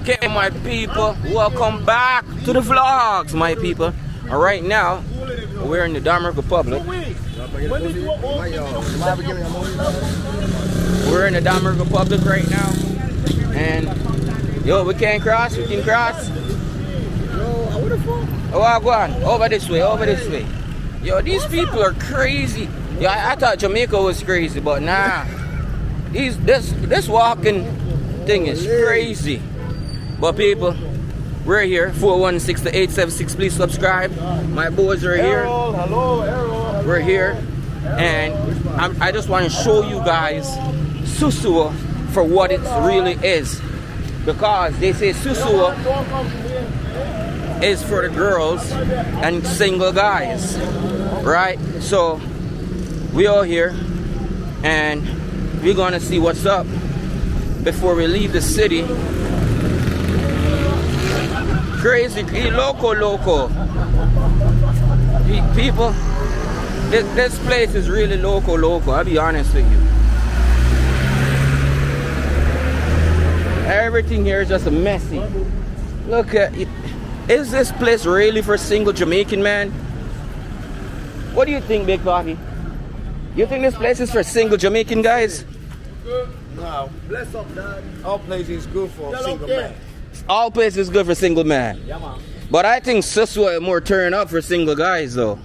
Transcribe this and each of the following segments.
Okay, my people, welcome back to the vlogs, my people. And right now, we're in the Dominican Republic. We're in the Dominican Republic right now. And, yo, we can't cross, we can cross. Oh, go on, over this way, over this way. Yo, these people are crazy. Yo, I thought Jamaica was crazy, but nah. This walking thing is crazy. But people, we're here. 416-876. Please subscribe. My boys are here. Hello. We're here, and I just want to show you guys Sosua for what it really is, because they say Sosua is for the girls and single guys, right? So we are here, and we're gonna see what's up before we leave the city. Crazy, loco. People, this place is really loco. I'll be honest with you. Everything here is just messy. Look at it. Is this place really for single Jamaican man? What do you think, Big Papi? You think this place is for single Jamaican guys? No, bless up, Dad. All places is good for a single man. All places is good for single man. Yeah, man. But I think Sosua is more turn up for single guys, though.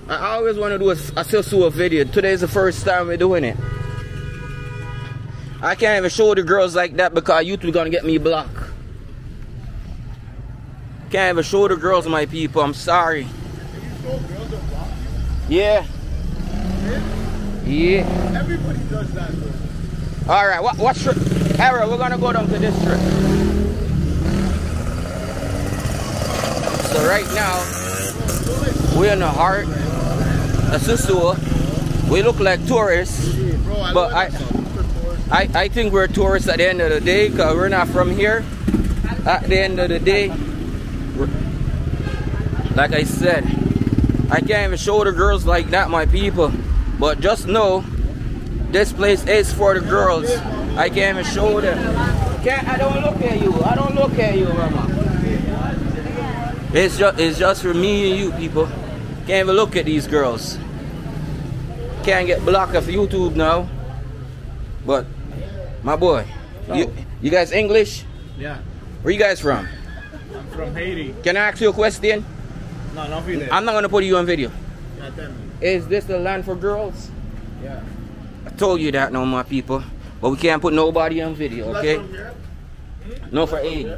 I always want to do a Sosua video. Today is the first time we're doing it. I can't even show the girls like that because YouTube gonna get me blocked. Can't even show the girls, my people. I'm sorry. Yeah. Everybody does that, though. All right. What trip? Arrow, we're gonna go down to this trip. So right now, we're in the heart of Sosua. We look like tourists, but I think we're tourists at the end of the day, because we're not from here. At the end of the day, like I said, I can't even show the girls like that, my people. But just know, this place is for the girls. I can't even show them. I don't look at you. I don't look at you, Mama. It's just for me and you, people. Can't even look at these girls. Can't get blocked off YouTube now. But my boy, you guys English? Yeah. Where you guys from? I'm from Haiti. Can I ask you a question? No, not really. I'm not gonna put you on video. Yeah, tell me. Is this the land for girls? Yeah. I told you that, no, my people. But we can't put nobody on video, okay? No for aid.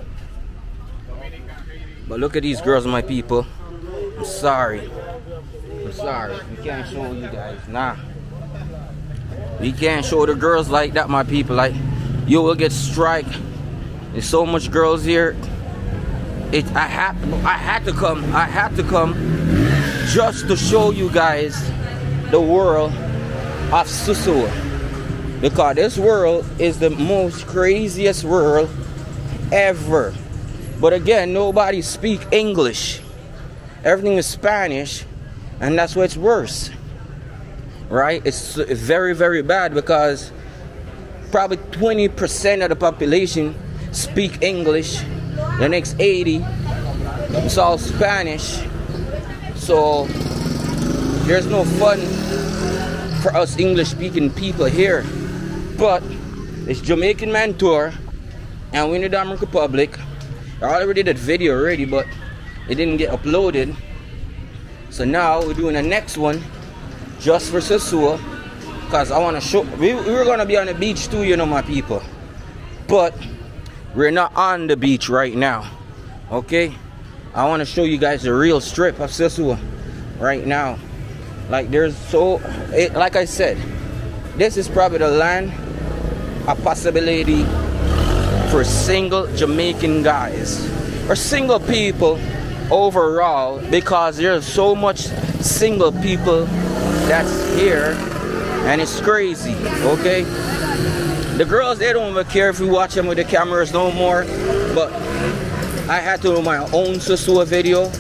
But look at these girls, my people. I'm sorry. We can't show you guys. Nah. We can't show the girls like that, my people. Like, you will get strike. There's so much girls here. I had to come just to show you guys the world of Sosua, because this world is the most craziest world ever. But again, nobody speak English. Everything is Spanish, and that's what's worse, right? It's very, very bad, because probably 20% of the population speak English. The next 80, it's all Spanish. So there's no fun for us English speaking people here. But it's Jamaican Man tour, and we're in the Dominican Republic. I already did a video already, but it didn't get uploaded. So now we're doing the next one just for Sosua, because I want to show. We were gonna be on the beach too, you know, my people, but we're not on the beach right now. Okay, I want to show you guys the real strip of Sosua right now. Like, like I said, this is probably the land of possibility for single Jamaican guys, or single people overall, because there's so much single people that's here, and it's crazy. Okay, the girls, they don't even care if we watch them with the cameras no more. But I had to do my own Sosua video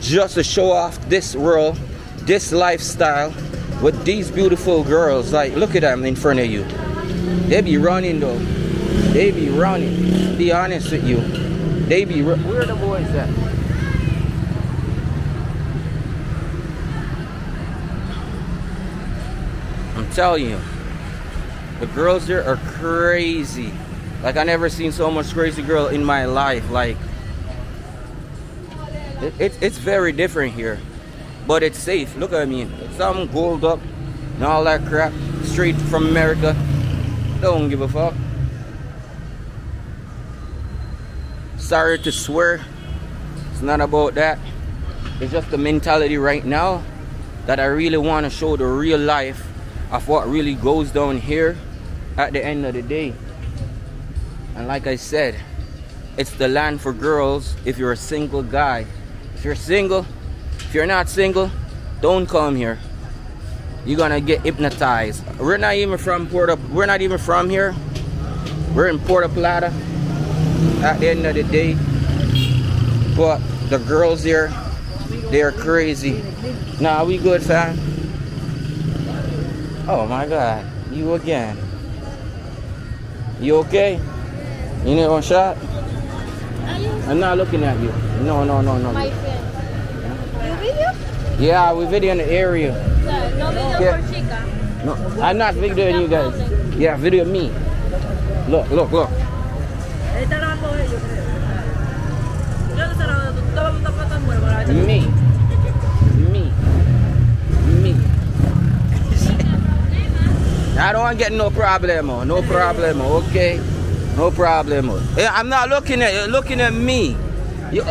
just to show off this world, this lifestyle with these beautiful girls. Like, look at them in front of you. They be running though. They be running. Be honest with you. They be where are the boys at? I'm telling you, the girls there are crazy. Like I never seen so much crazy girl in my life. Like it's very different here, but it's safe. Look at me, some gold up and all that crap, straight from America. Don't give a fuck. Sorry to swear, it's not about that. It's just the mentality right now that I really want to show the real life of what really goes down here at the end of the day. And like I said, it's the land for girls if you're a single guy. If you're single, if you're not single, don't come here. You're gonna get hypnotized. We're not even from here. We're in Puerto Plata at the end of the day. But the girls here, they're crazy. Nah, we good, fam. Oh my God, you again. You okay? You need one shot? I'm not looking at you. No. My friend. You video? Yeah, we video in the area. No video Yeah. for chica. No, I'm not videoing you guys. Yeah, video me. Look. Me. I don't get no problemo. No problemo, okay? No problemo. I'm not looking at you, looking at me. You,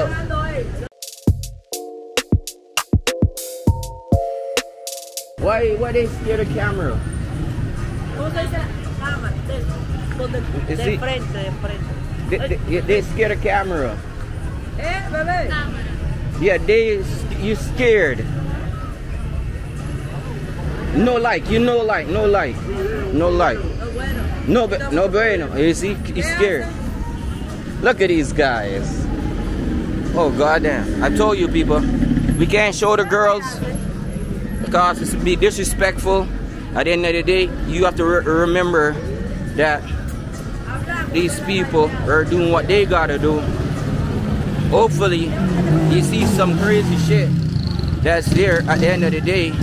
why they scare the camera? Is it- They scare the camera. Yeah, you scared. No light, you no light. No bueno. You see, he's scared. Look at these guys. Oh goddamn! I told you people, we can't show the girls because it's be disrespectful. At the end of the day, you have to remember that these people are doing what they gotta do. Hopefully, you see some crazy shit that's there at the end of the day,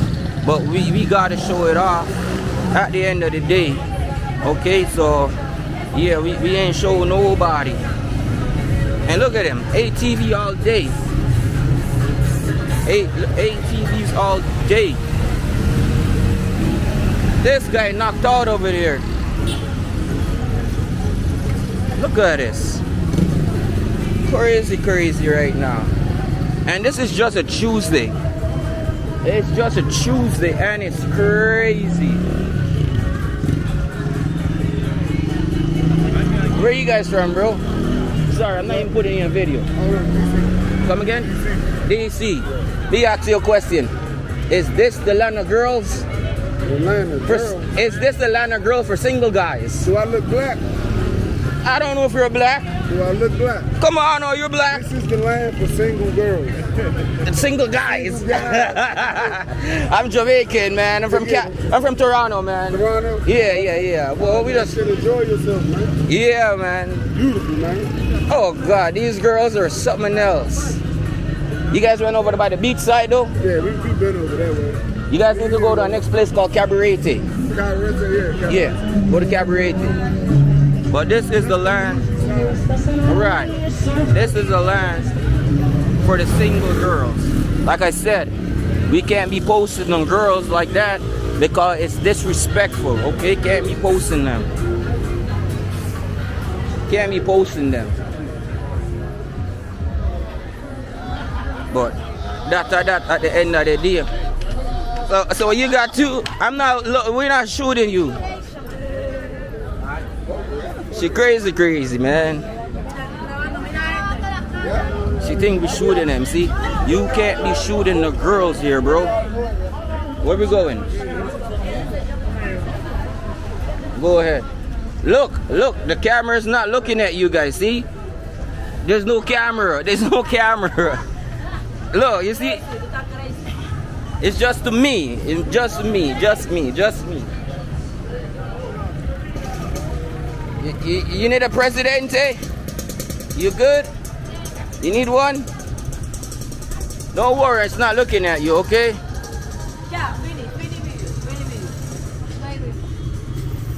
but we gotta show it off at the end of the day. Okay, so yeah, we ain't showing nobody. And look at him, ATV all day. ATVs all day. This guy knocked out over there. Look at this. Crazy right now. And this is just a Tuesday. It's just a Tuesday and it's crazy. Where you guys from, bro? Sorry, I'm not even putting in a video. Come again? DC. Me ask you a question. Is this the land of girls? The land of girls. Is this the land of girls for single guys? Do I look black? I don't know if you're black. Do I look black? Come on, oh, you're black. This is the land for single girls. Single guys. Single guys. I'm Jamaican, man. I'm from Toronto, man. Toronto? Yeah. Well, we You just. should enjoy yourself, man. Yeah, man. Beautiful, man. Oh God, these girls are something else. You guys went over by the beach side though? Yeah, we've been over that way. You guys need to go to our next place called Cabarete. Yeah, go to Cabarete. But this is the land. Alright. This is the land for the single girls. Like I said, we can't be posting on girls like that because it's disrespectful, okay? Can't be posting them. Can't be posting them. But that's at the end of the day. So you got two. We're not shooting you. She crazy, man. She think we shooting them. See, you can't be shooting the girls here, bro. Where we going? Go ahead. Look, the camera's not looking at you guys, see? There's no camera. Look, you see? It's just me. It's just me. You need a presidente? You good? You need one? Don't worry, it's not looking at you, okay? Yeah, finish.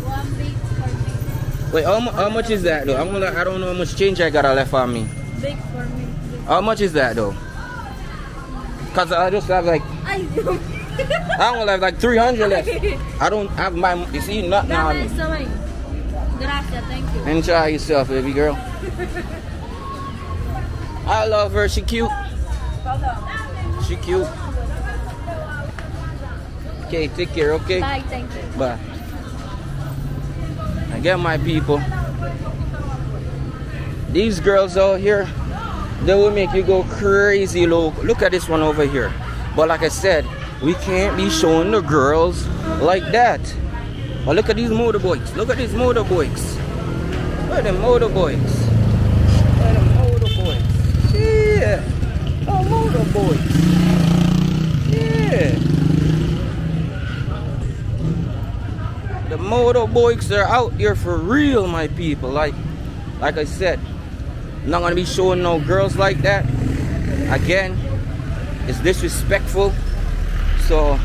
One big for me. Wait, how much is that though? I don't know how much change I got left on me. Big for me. How much is that though? Cause I just have like I don't have like 300 left. I don't have my. You see, not now. Gracias, thank you. Enjoy yourself, baby girl. I love her. She cute. She cute. Okay, take care. Okay. Bye, thank you. Bye. Again, my people. These girls out here, they will make you go crazy. Look at this one over here. But like I said, we can't be showing the girls like that. But look at these motorbikes. Look at these motorbikes. Look at them motorbikes. Look at them motorbikes. Yeah. Oh, motorbikes. Yeah. The motorbikes are out there for real, my people. Like I said, I'm not gonna be showing no girls like that. Again, it's disrespectful. So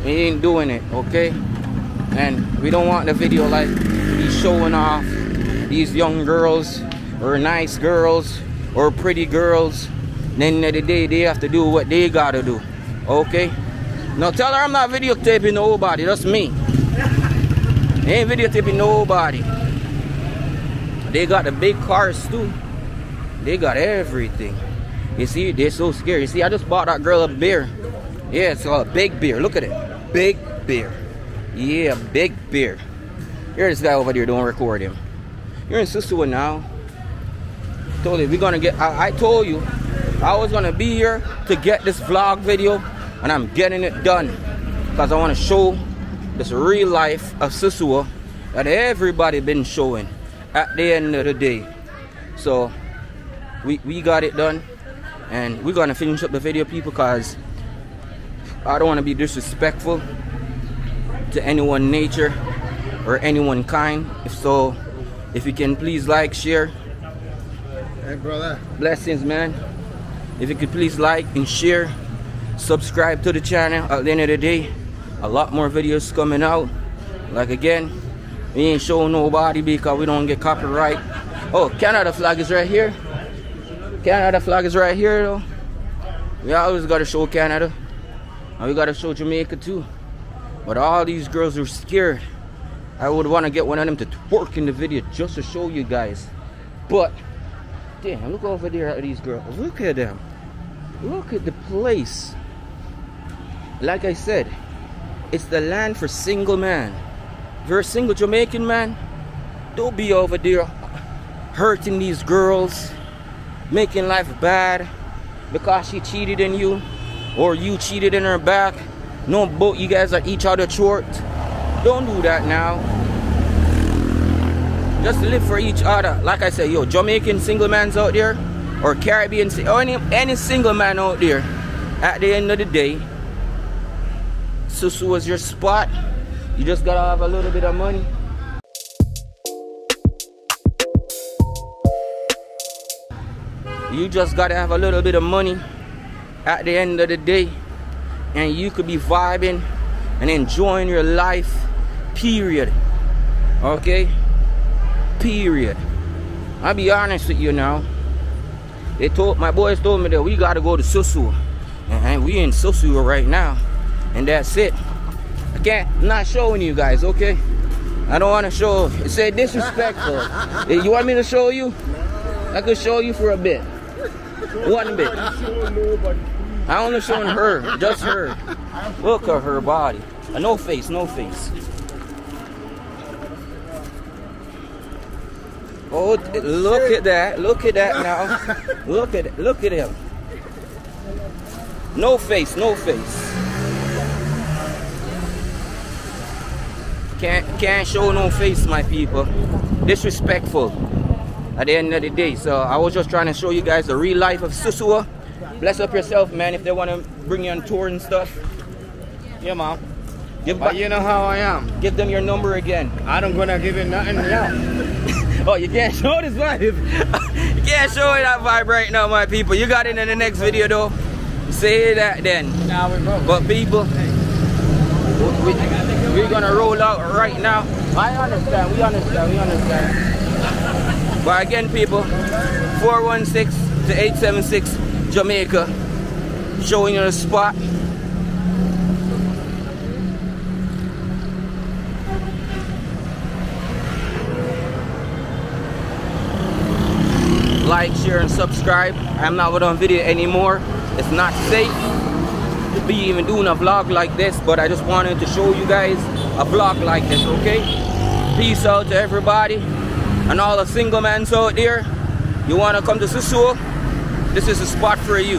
we ain't doing it, okay? And we don't want the video like be showing off these young girls or nice girls or pretty girls. Then at the end of the day, they have to do what they gotta do, okay? Now tell her I'm not videotaping nobody. That's me. I ain't videotaping nobody. They got the big cars too. They got everything. You see, they're so scared. You see, I just bought that girl a beer. Yeah, it's a big beer. Look at it. Big beer. Yeah, big beer. Here's this guy over there. Don't record him. You're in Sosua now. Told you we're gonna get. I told you I was gonna be here to get this vlog video, and I'm getting it done because I want to show this real life of Sosua that everybody been showing at the end of the day. So we got it done, and we're gonna finish up the video, people, because I don't want to be disrespectful to anyone nature or anyone kind. If you can please like, share. Hey brother. Blessings, man. If you could please like and share, subscribe to the channel. At the end of the day, a lot more videos coming out. Like again, we ain't showing nobody because we don't get copyright. Oh, Canada flag is right here. Canada flag is right here though. We always gotta show Canada. And we gotta show Jamaica too. But all these girls are scared. I would want to get one of them to twerk in the video just to show you guys. But damn, look over there at these girls. Look at them. Look at the place. Like I said, it's the land for single man. If you're a single Jamaican man, don't be over there hurting these girls, making life bad because she cheated on you or you cheated in her back. No, both you guys are each other short. Don't do that now. Just live for each other. Like I said, yo, Jamaican single mans out there, or Caribbean, or any single man out there, at the end of the day, Sosua is your spot. You just gotta have a little bit of money. You just gotta have a little bit of money at the end of the day, and you could be vibing and enjoying your life, period. Okay? Period. I'll be honest with you now. My boys told me that we gotta go to Sosua, and we in Sosua right now, and that's it. I'm not showing you guys, okay? I don't want to show. It's disrespectful. You want me to show you? I could show you for a bit. One bit. I only showing her, just her. Look at her body. No face, no face. Oh, look at that. Look at that now. Look at him. No face, no face. Can't show no face, my people. Disrespectful at the end of the day. So I was just trying to show you guys the real life of Sosua. Bless up yourself, man, if they want to bring you on tour and stuff. Yeah, mom. But you know how I am. Give them your number again. I don't gonna give it nothing, yeah. Oh, you can't show this vibe. You can't show it that vibe right now, my people. You got it in the next video, though. Say that then. Nah, we broke. But people, we're gonna roll out right now. I understand. We understand. But again, people, 416 to 876 Jamaica, showing you the spot. Like, share, and subscribe. I'm not on video anymore. It's not safe to be even doing a vlog like this, but I just wanted to show you guys a vlog like this, okay? Peace out to everybody and all the single mans out there. You want to come to Sosua? This is a spot for you.